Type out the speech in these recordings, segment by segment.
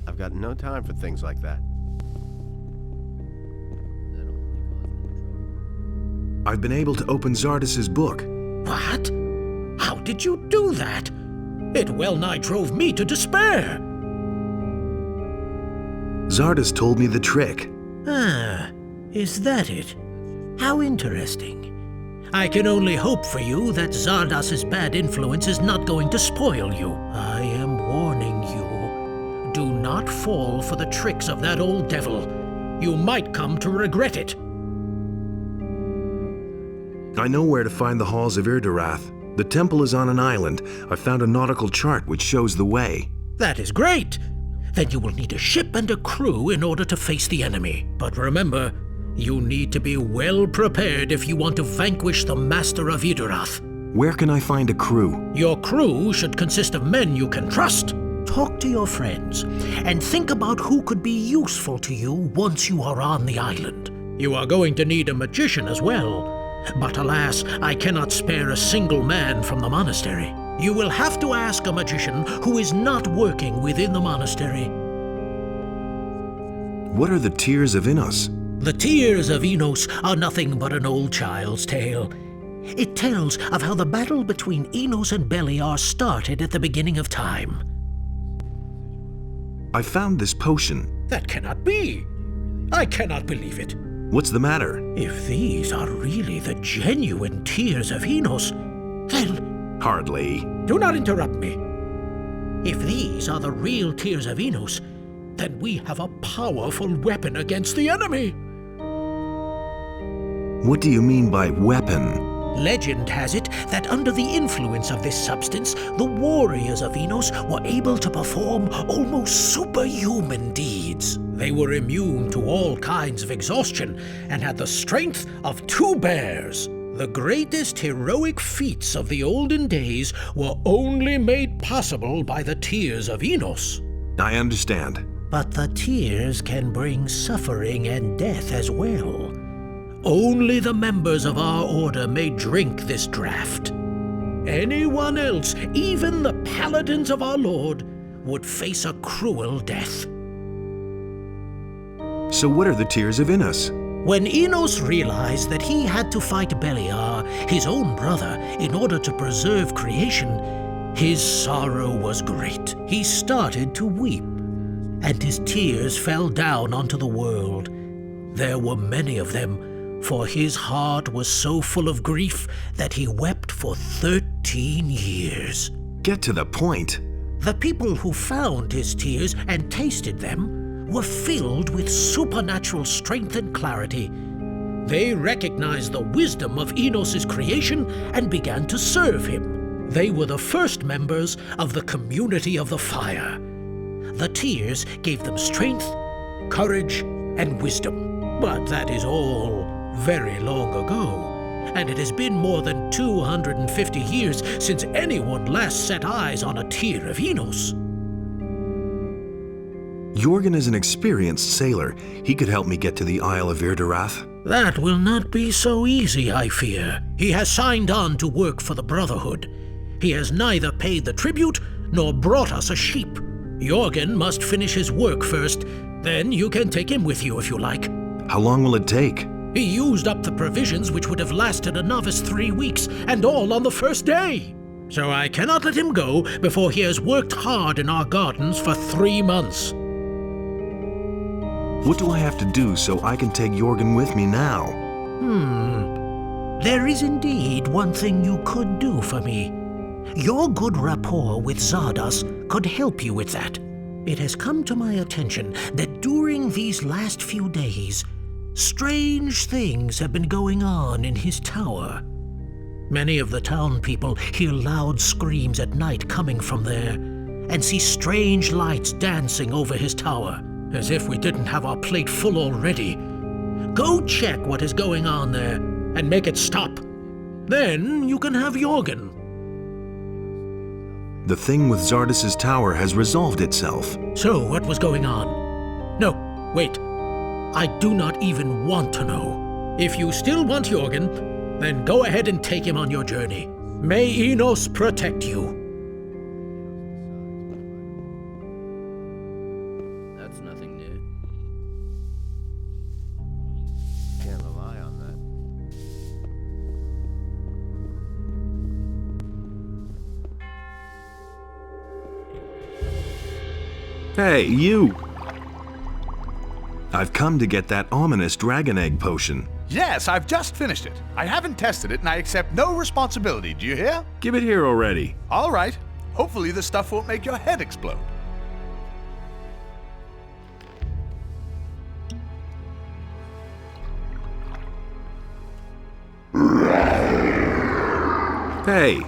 I've got no time for things like that. I've been able to open Zardas's book. What? How did you do that? It well nigh drove me to despair. Zardas told me the trick. Ah, is that it? How interesting. I can only hope for you that Zardas's bad influence is not going to spoil you. I am warning you. Do not fall for the tricks of that old devil. You might come to regret it. I know where to find the halls of Irdarath. The temple is on an island. I found a nautical chart which shows the way. That is great. Then you will need a ship and a crew in order to face the enemy. But remember, you need to be well prepared if you want to vanquish the Master of Irdarath. Where can I find a crew? Your crew should consist of men you can trust. Talk to your friends and think about who could be useful to you once you are on the island. You are going to need a magician as well. But alas, I cannot spare a single man from the monastery. You will have to ask a magician who is not working within the monastery. What are the Tears of Innos? The Tears of Innos are nothing but an old child's tale. It tells of how the battle between Innos and Beliar started at the beginning of time. I found this potion. That cannot be. I cannot believe it. What's the matter? If these are really the genuine Tears of Innos, then... Hardly. Do not interrupt me. If these are the real Tears of Innos, then we have a powerful weapon against the enemy. What do you mean by weapon? Legend has it that under the influence of this substance, the warriors of Innos were able to perform almost superhuman deeds. They were immune to all kinds of exhaustion and had the strength of 2 bears. The greatest heroic feats of the olden days were only made possible by the Tears of Innos. I understand. But the tears can bring suffering and death as well. Only the members of our order may drink this draught. Anyone else, even the paladins of our lord, would face a cruel death. So what are the Tears of Innos? When Innos realized that he had to fight Beliar, his own brother, in order to preserve creation, his sorrow was great. He started to weep, and his tears fell down onto the world. There were many of them, for his heart was so full of grief that he wept for 13 years. Get to the point. The people who found his tears and tasted them were filled with supernatural strength and clarity. They recognized the wisdom of Innos' creation and began to serve him. They were the first members of the Community of the Fire. The tears gave them strength, courage, and wisdom. But that is all very long ago, and it has been more than 250 years since anyone last set eyes on a Tear of Innos. Jorgen is an experienced sailor. He could help me get to the Isle of Irdarath. That will not be so easy, I fear. He has signed on to work for the Brotherhood. He has neither paid the tribute nor brought us a sheep. Jorgen must finish his work first, then you can take him with you if you like. How long will it take? He used up the provisions which would have lasted a novice 3 weeks, and all on the first day. So I cannot let him go before he has worked hard in our gardens for 3 months. What do I have to do so I can take Jorgen with me now? There is indeed one thing you could do for me. Your good rapport with Zardos could help you with that. It has come to my attention that during these last few days, strange things have been going on in his tower. Many of the town people hear loud screams at night coming from there, and see strange lights dancing over his tower, as if we didn't have our plate full already. Go check what is going on there, and make it stop. Then you can have Jorgen. The thing with Zardos' tower has resolved itself. So what was going on? No, wait. I do not even want to know. If you still want Jorgen, then go ahead and take him on your journey. May Enos protect you. That's nothing new. Can't rely on that. Hey, you! I've come to get that ominous dragon egg potion. Yes, I've just finished it. I haven't tested it, and I accept no responsibility. Do you hear? Give it here already. All right. Hopefully the stuff won't make your head explode. Hey!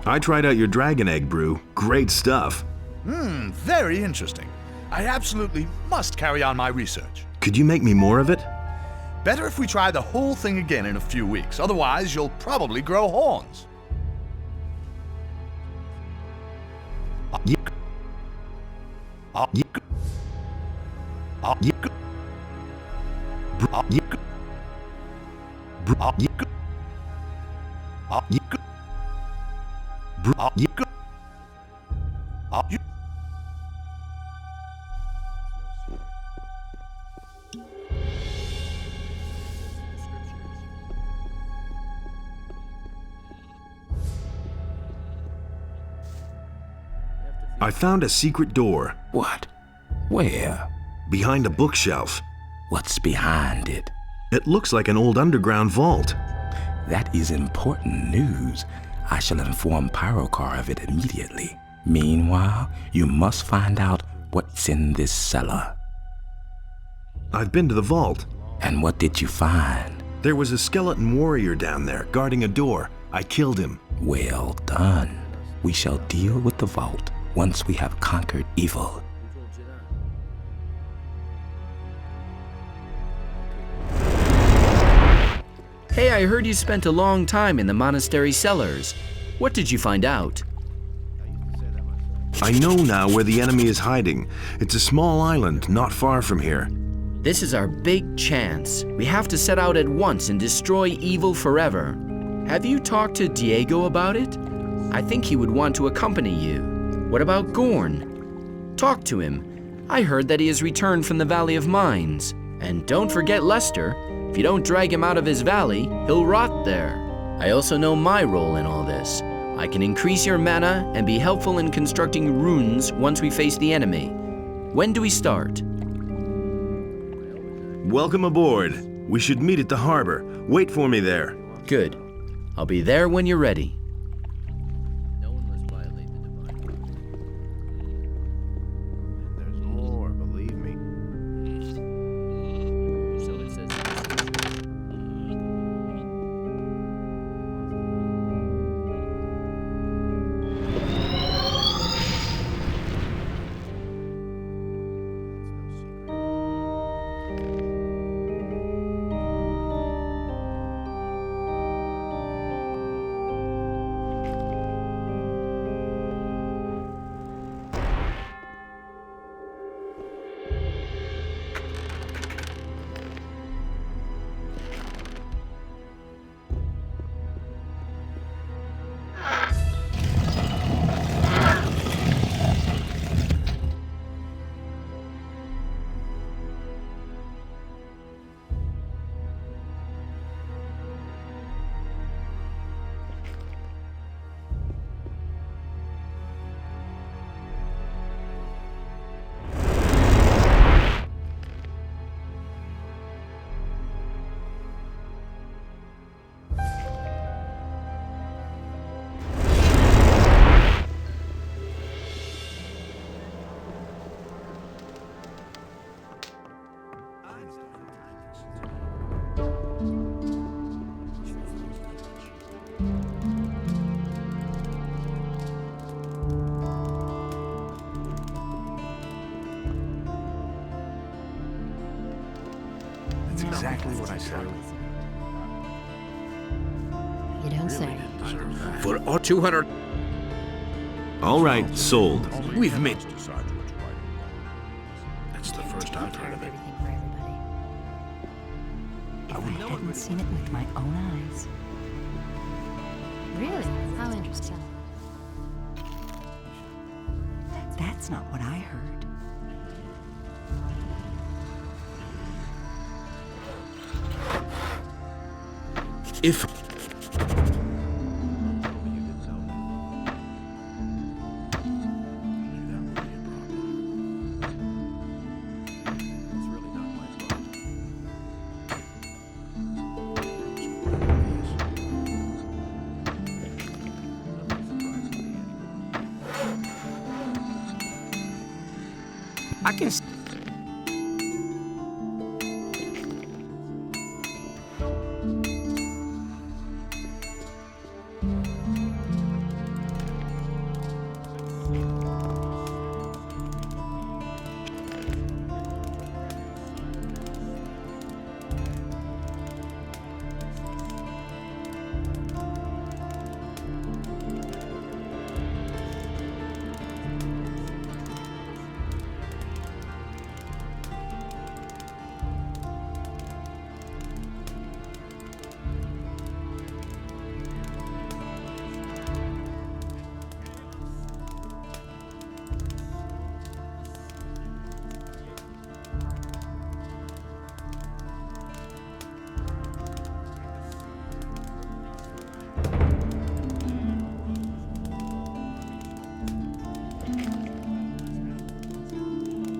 I tried out your dragon egg brew. Great stuff. Very interesting. I absolutely must carry on my research. Could you make me more of it? Better if we try the whole thing again in a few weeks. Otherwise, you'll probably grow horns. I found a secret door. What? Where? Behind a bookshelf. What's behind it? It looks like an old underground vault. That is important news. I shall inform Pyrokar of it immediately. Meanwhile, you must find out what's in this cellar. I've been to the vault. And what did you find? There was a skeleton warrior down there, guarding a door. I killed him. Well done. We shall deal with the vault once we have conquered evil. Hey, I heard you spent a long time in the monastery cellars. What did you find out? I know now where the enemy is hiding. It's a small island not far from here. This is our big chance. We have to set out at once and destroy evil forever. Have you talked to Diego about it? I think he would want to accompany you. What about Gorn? Talk to him. I heard that he has returned from the Valley of Mines. And don't forget Lester. If you don't drag him out of his valley, he'll rot there. I also know my role in all this. I can increase your mana and be helpful in constructing runes once we face the enemy. When do we start? Welcome aboard. We should meet at the harbor. Wait for me there. Good. I'll be there when you're ready. No one must violate the divine. And there's more, believe me. So it says. exactly what I said. You don't say. For 200. All right, sold. We've made. That's the first I've heard of it. Everything for everybody. If I hadn't seen it with my own eyes. Really? How interesting. That's not what I heard. If. I can.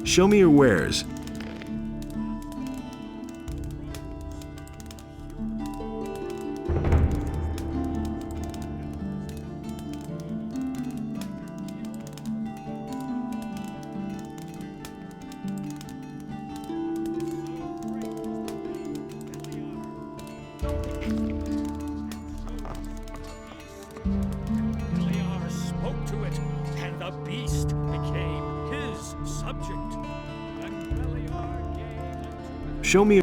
Show me your wares. Beliar spoke to it, and the beast became his subject. And Beliar gave unto it Show me.